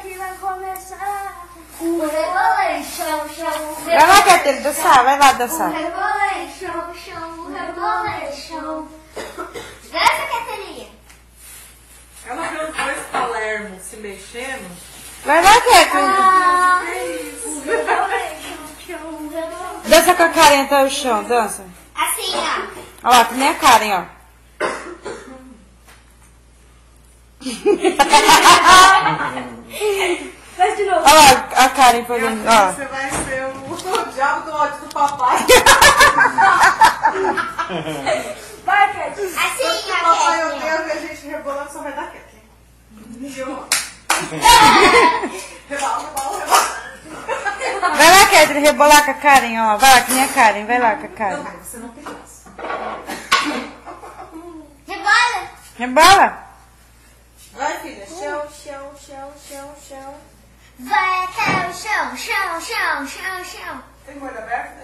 que vai começar. O Rebolation Show. Vai lá, Catherine, dançar. Vai lá dançar. O Rebolation Show. O Rebolation. Dança, Catherine. Ela viu os dois Palermo se mexendo. Vai lá, Catherine. O Rebolation Show. O Rebolation. Dança com a Karen até o chão, dança. Assim, ó. Olha lá, que nem a Karen, ó. Faz de novo. Olha lá a Karen fazendo, ó. Você vai ser o diabo do ódio do papai. Vai, Catherine. Assim, O ó, papai Catherine. odeia ver a gente rebolando, só vai dar Kathleen. Rebola, rebola. Vai lá, Catherine, rebolar com a Karen, ó. Vai lá, que nem a Karen. Vai lá com a Não, Karen. mas você não tem graça. Rebola. Rebola. Vai, filha. Chão, chão, chão, chão, chão. Vai até o chão, chão, chão, chão, chão. Tem o olho aberto?